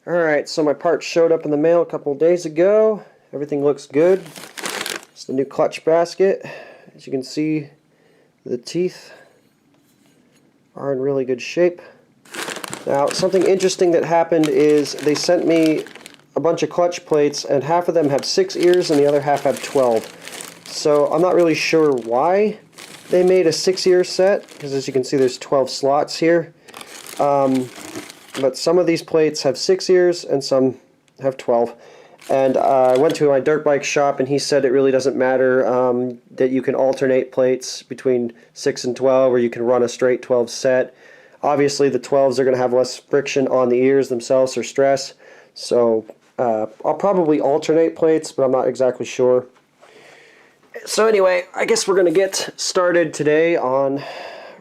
Alright, so my part showed up in the mail a couple of days ago. Everything looks good. It's the new clutch basket. As you can see, the teeth are in really good shape. Now, something interesting that happened is they sent me a bunch of clutch plates, and half of them have 6 ears and the other half have 12. So I'm not really sure why they made a 6-ear set, because as you can see there's 12 slots here. But some of these plates have 6 ears and some have 12. And I went to my dirt bike shop and he said it really doesn't matter, that you can alternate plates between 6 and 12, or you can run a straight 12 set. Obviously the 12s are going to have less friction on the ears themselves or stress, so I'll probably alternate plates, but I'm not exactly sure. So anyway, I guess we're going to get started today on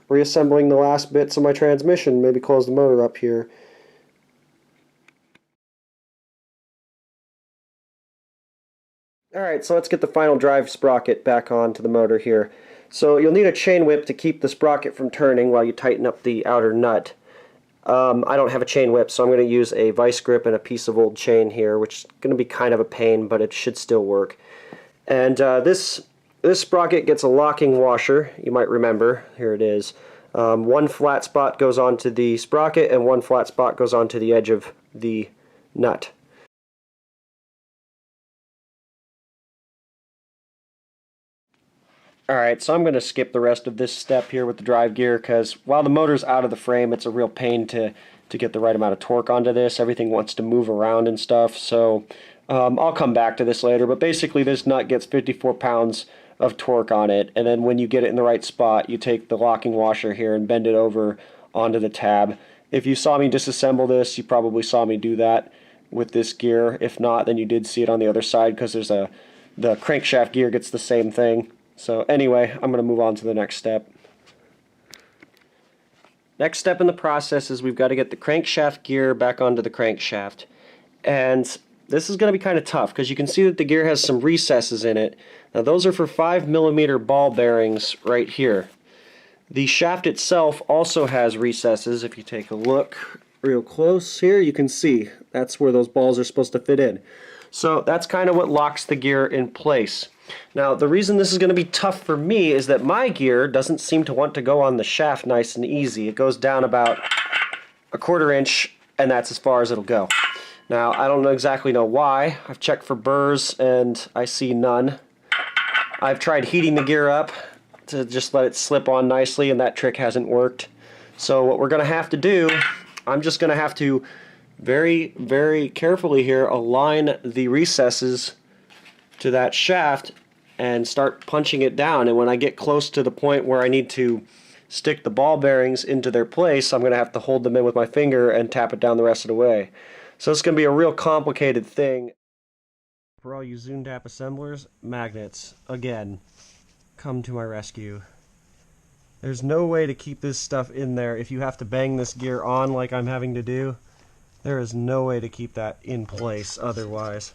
reassembling the last bits of my transmission. Maybe close the motor up here. Alright, so let's get the final drive sprocket back onto the motor here. So you'll need a chain whip to keep the sprocket from turning while you tighten up the outer nut. I don't have a chain whip, so I'm going to use a vice grip and a piece of old chain here, which is going to be kind of a pain, but it should still work. And this sprocket gets a locking washer, you might remember. Here it is. One flat spot goes onto the sprocket and one flat spot goes onto the edge of the nut. Alright, so I'm going to skip the rest of this step here with the drive gear, because while the motor's out of the frame, it's a real pain to get the right amount of torque onto this. Everything wants to move around and stuff, so I'll come back to this later. But basically this nut gets 54 pounds of torque on it, and then when you get it in the right spot, you take the locking washer here and bend it over onto the tab. If you saw me disassemble this, you probably saw me do that with this gear. If not, then you did see it on the other side, because there's the crankshaft gear gets the same thing. So anyway, I'm going to move on to the next step. Next step in the process is we've got to get the crankshaft gear back onto the crankshaft. And this is going to be kind of tough, because you can see that the gear has some recesses in it. Now those are for 5mm ball bearings right here. The shaft itself also has recesses. If you take a look real close here, you can see that's where those balls are supposed to fit in. So that's kind of what locks the gear in place. Now, the reason this is going to be tough for me is that my gear doesn't seem to want to go on the shaft nice and easy. It goes down about a 1/4 inch, and that's as far as it'll go. Now, I don't exactly know why. I've checked for burrs, and I see none. I've tried heating the gear up to just let it slip on nicely, and that trick hasn't worked. So what we're going to have to do, I'm just going to have to very, very carefully here align the recesses to that shaft and start punching it down. And when I get close to the point where I need to stick the ball bearings into their place, I'm going to have to hold them in with my finger and tap it down the rest of the way. So it's going to be a real complicated thing. For all you Zundapp assemblers, magnets, again, come to my rescue. There's no way to keep this stuff in there if you have to bang this gear on like I'm having to do. There is no way to keep that in place otherwise.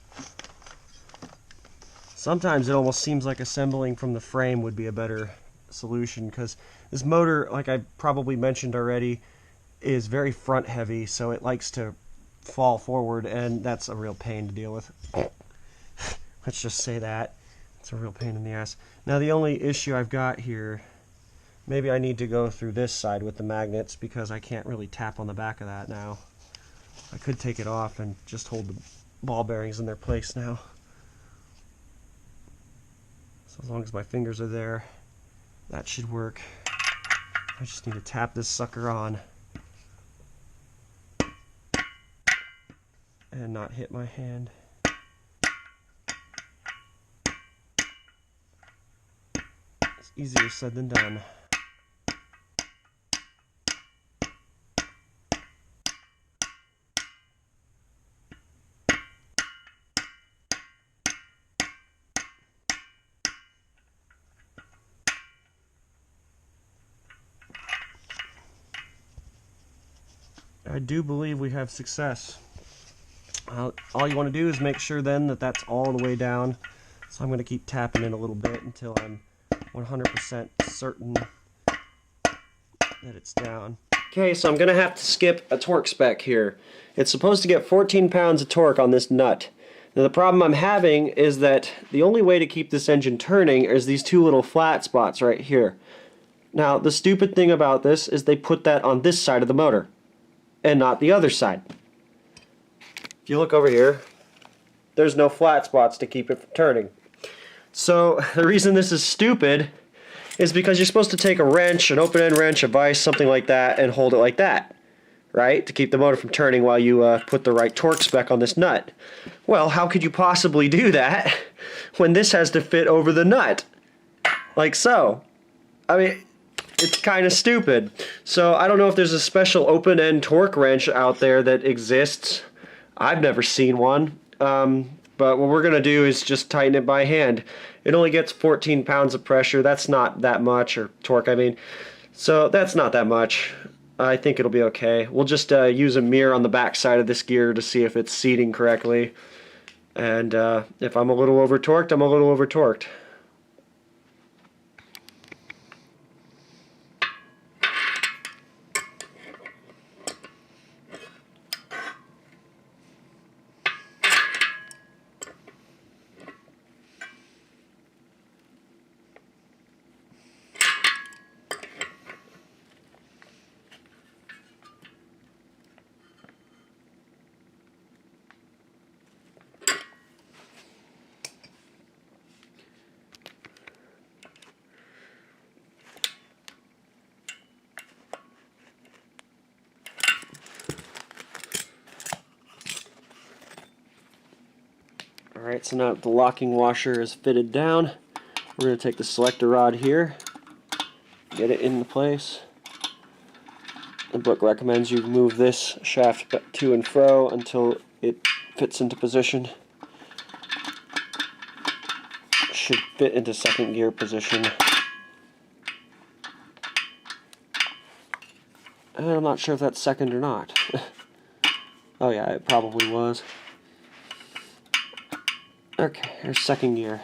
Sometimes it almost seems like assembling from the frame would be a better solution, because this motor, like I probably mentioned already, is very front heavy, so it likes to fall forward, and that's a real pain to deal with. Let's just say that. It's a real pain in the ass. Now the only issue I've got here, maybe I need to go through this side with the magnets, because I can't really tap on the back of that now. I could take it off and just hold the ball bearings in their place now. So as long as my fingers are there, that should work. I just need to tap this sucker on and not hit my hand. It's easier said than done. I do believe we have success. All you want to do is make sure then that that's all the way down. So I'm going to keep tapping it a little bit until I'm 100% certain that it's down. Okay, so I'm going to have to skip a torque spec here. It's supposed to get 14 pounds of torque on this nut. Now the problem I'm having is that the only way to keep this engine turning is these two little flat spots right here. Now the stupid thing about this is they put that on this side of the motor and not the other side. If you look over here, there's no flat spots to keep it from turning. So the reason this is stupid is because you're supposed to take a wrench, an open-end wrench, a vise, something like that, and hold it like that, right? To keep the motor from turning while you put the right torque spec on this nut. Well, how could you possibly do that when this has to fit over the nut? Like so. I mean, it's kind of stupid. So I don't know if there's a special open-end torque wrench out there that exists. I've never seen one. But what we're going to do is just tighten it by hand. It only gets 14 pounds of pressure. That's not that much, or torque I mean. So that's not that much. I think it'll be okay. We'll just use a mirror on the back side of this gear to see if it's seating correctly. And if I'm a little over-torqued, I'm a little over-torqued. Alright, so now that the locking washer is fitted down, we're going to take the selector rod here, get it into place. The book recommends you move this shaft to and fro until it fits into position. Should fit into second gear position. And I'm not sure if that's second or not. Oh yeah, it probably was. Okay, here's second gear.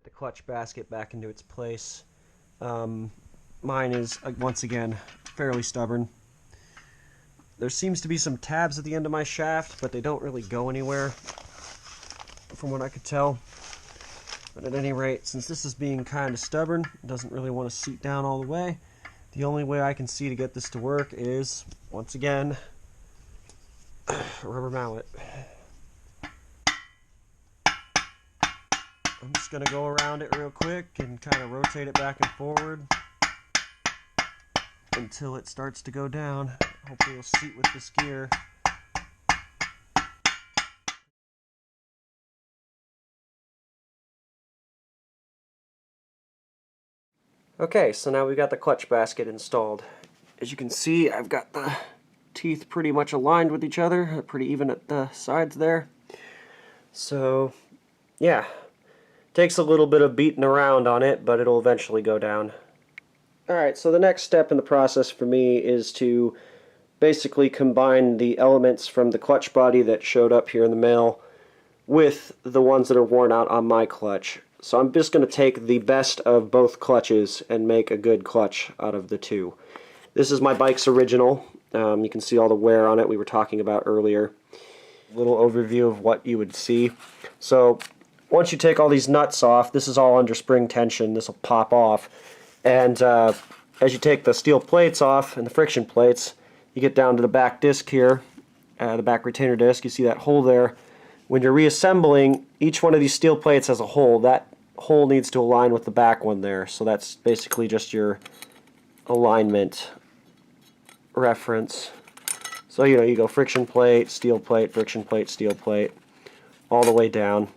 The clutch basket back into its place. Mine is, once again, fairly stubborn. There seems to be some tabs at the end of my shaft, but they don't really go anywhere, from what I could tell. But at any rate, since this is being kind of stubborn, it doesn't really want to seat down all the way, the only way I can see to get this to work is, once again, rubber mallet. I'm just going to go around it real quick and kind of rotate it back and forward until it starts to go down. Hopefully it'll seat with this gear. Okay, so now we've got the clutch basket installed. As you can see, I've got the teeth pretty much aligned with each other, pretty even at the sides there. So, yeah, takes a little bit of beating around on it, but it'll eventually go down. Alright, so the next step in the process for me is to basically combine the elements from the clutch body that showed up here in the mail with the ones that are worn out on my clutch. So I'm just going to take the best of both clutches and make a good clutch out of the two. This is my bike's original. You can see all the wear on it we were talking about earlier. A little overview of what you would see. So once you take all these nuts off, this is all under spring tension. This will pop off. And as you take the steel plates off and the friction plates, you get down to the back disc here, the back retainer disc. You see that hole there. When you're reassembling, each one of these steel plates has a hole. That hole needs to align with the back one there. So that's basically just your alignment reference. So you go friction plate, steel plate, friction plate, steel plate, all the way down.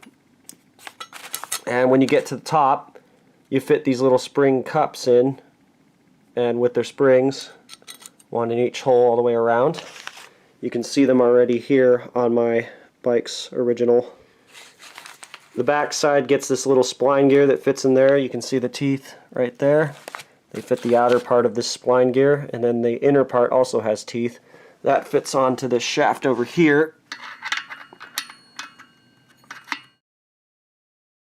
And when you get to the top, you fit these little spring cups in, and with their springs, one in each hole all the way around. You can see them already here on my bike's original. The back side gets this little spline gear that fits in there. You can see the teeth right there. They fit the outer part of this spline gear, and then the inner part also has teeth. That fits onto this shaft over here.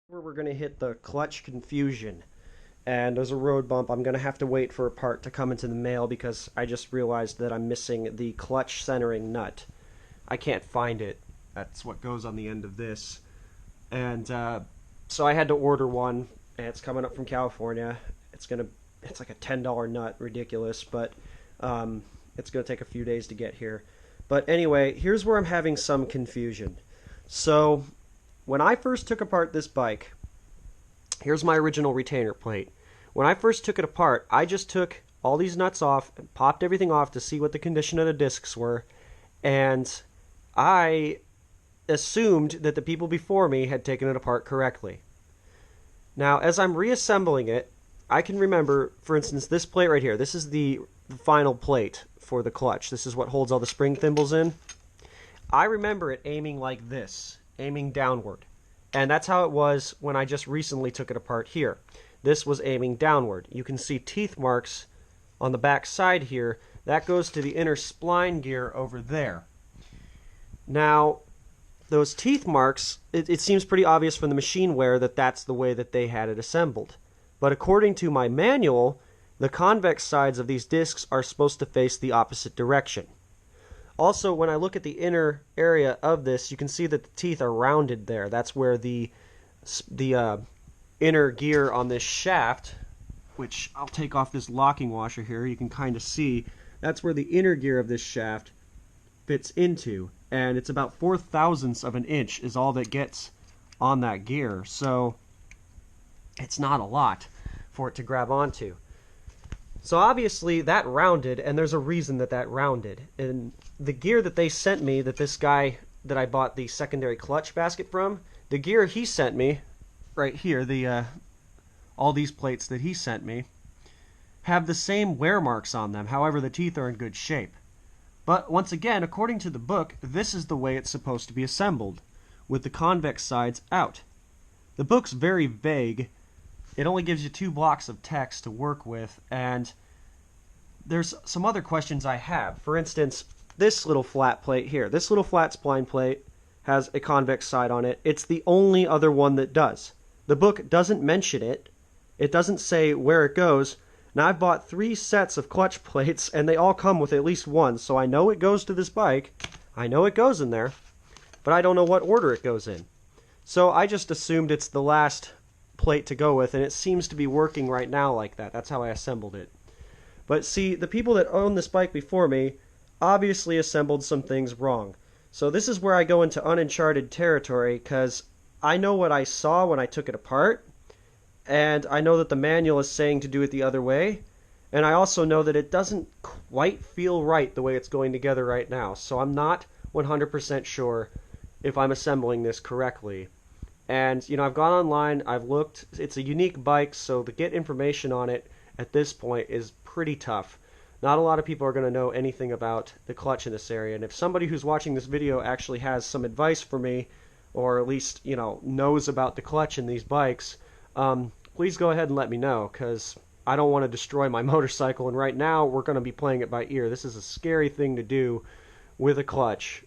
Where we're going to hit the clutch confusion. and there's a road bump. I'm going to have to wait for a part to come into the mail because I just realized that I'm missing the clutch centering nut. I can't find it. That's what goes on the end of this. And so I had to order one, and it's coming up from California. It's like a $10 nut, ridiculous, but it's going to take a few days to get here. But anyway, here's where I'm having some confusion. So when I first took apart this bike, here's my original retainer plate. When I first took it apart, I just took all these nuts off and popped everything off to see what the condition of the discs were, and I assumed that the people before me had taken it apart correctly. Now, as I'm reassembling it, I can remember, for instance, this plate right here. This is the final plate for the clutch. This is what holds all the spring thimbles in. I remember it aiming like this, aiming downward. And that's how it was when I just recently took it apart here. This was aiming downward. You can see teeth marks on the back side here. That goes to the inner spline gear over there. Now, those teeth marks, it seems pretty obvious from the machine wear that that's the way that they had it assembled. But according to my manual, the convex sides of these discs are supposed to face the opposite direction. Also, when I look at the inner area of this, you can see that the teeth are rounded there. That's where the inner gear on this shaft, which I'll take off this locking washer here, you can kind of see, that's where the inner gear of this shaft fits into. And it's about 4/1000ths of an inch is all that gets on that gear. So it's not a lot for it to grab onto. So obviously that rounded, and there's a reason that that rounded. And the gear that they sent me, that this guy that I bought the secondary clutch basket from, the gear he sent me, right here, all these plates that he sent me, have the same wear marks on them. However, the teeth are in good shape. But once again, according to the book, this is the way it's supposed to be assembled, with the convex sides out. The book's very vague. It only gives you 2 blocks of text to work with, and there's some other questions I have. For instance, this little flat plate here, this little flat spline plate has a convex side on it. It's the only other one that does. The book doesn't mention it. It doesn't say where it goes. Now, I've bought 3 sets of clutch plates, and they all come with at least one, so I know it goes to this bike. I know it goes in there, but I don't know what order it goes in. So I just assumed it's the last plate to go with, and it seems to be working right now like that. That's how I assembled it. But see, the people that owned this bike before me obviously assembled some things wrong. So this is where I go into uncharted territory, because I know what I saw when I took it apart, and I know that the manual is saying to do it the other way, and I also know that it doesn't quite feel right the way it's going together right now, so I'm not 100% sure if I'm assembling this correctly. And, you know, I've gone online, I've looked, it's a unique bike, so to get information on it at this point is pretty tough. Not a lot of people are going to know anything about the clutch in this area, and if somebody who's watching this video actually has some advice for me, or at least, you know, knows about the clutch in these bikes, please go ahead and let me know, because I don't want to destroy my motorcycle, and right now we're going to be playing it by ear. This is a scary thing to do with a clutch,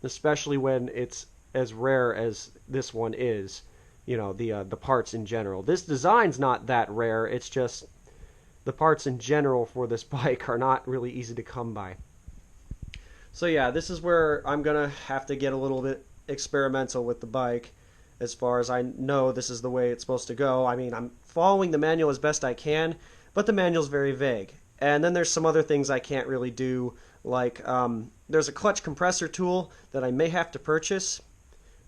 especially when it's as rare as this one is, you know, the parts in general. This design's not that rare, it's just the parts in general for this bike are not really easy to come by. So yeah, this is where I'm going to have to get a little bit experimental with the bike. As far as I know, this is the way it's supposed to go. I mean, I'm following the manual as best I can, but the manual's very vague. And then there's some other things I can't really do, like there's a clutch compressor tool that I may have to purchase,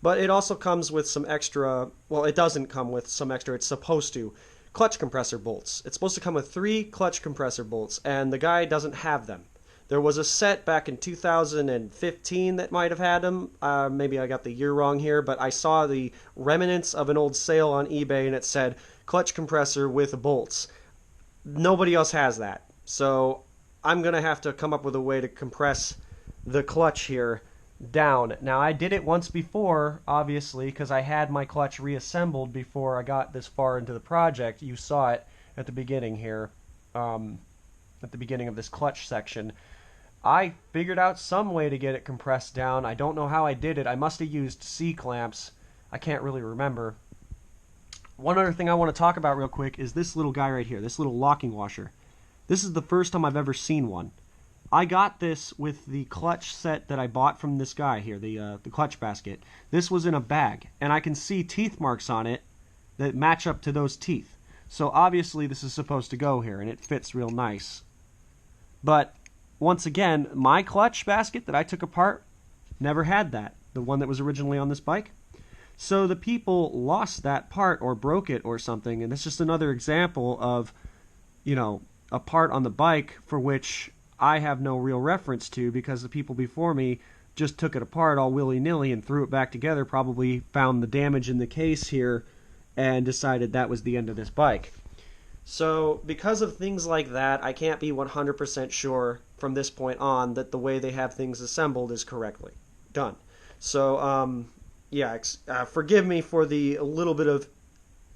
but it also comes with some extra, well, it doesn't come with some extra, it's supposed to, clutch compressor bolts. It's supposed to come with 3 clutch compressor bolts, and the guy doesn't have them. There was a set back in 2015 that might have had them. Maybe I got the year wrong here, but I saw the remnants of an old sale on eBay, and it said clutch compressor with bolts. Nobody else has that. So I'm going to have to come up with a way to compress the clutch here down. Now, I did it once before, obviously, because I had my clutch reassembled before I got this far into the project. You saw it at the beginning here, at the beginning of this clutch section. I figured out some way to get it compressed down. I don't know how I did it. I must have used C-clamps. I can't really remember. One other thing I want to talk about real quick is this little guy right here, this little locking washer. This is the first time I've ever seen one. I got this with the clutch set that I bought from this guy here, the clutch basket. This was in a bag, and I can see teeth marks on it that match up to those teeth. So obviously this is supposed to go here, and it fits real nice. But once again, my clutch basket that I took apart never had that, the one that was originally on this bike. So the people lost that part or broke it or something, and it's just another example of, you know, a part on the bike for which I have no real reference to, because the people before me just took it apart all willy-nilly and threw it back together, probably found the damage in the case here and decided that was the end of this bike. So because of things like that, I can't be 100% sure from this point on that the way they have things assembled is correctly done. So, yeah, forgive me for the little bit of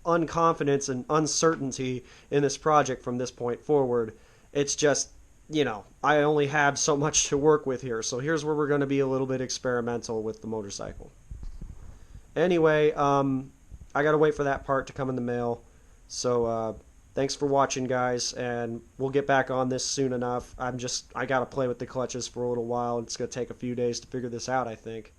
unconfidence and uncertainty in this project from this point forward. It's just, you know, I only have so much to work with here. So here's where we're going to be a little bit experimental with the motorcycle. Anyway, I got to wait for that part to come in the mail. So, thanks for watching, guys, and we'll get back on this soon enough. I got to play with the clutches for a little while. It's going to take a few days to figure this out, I think.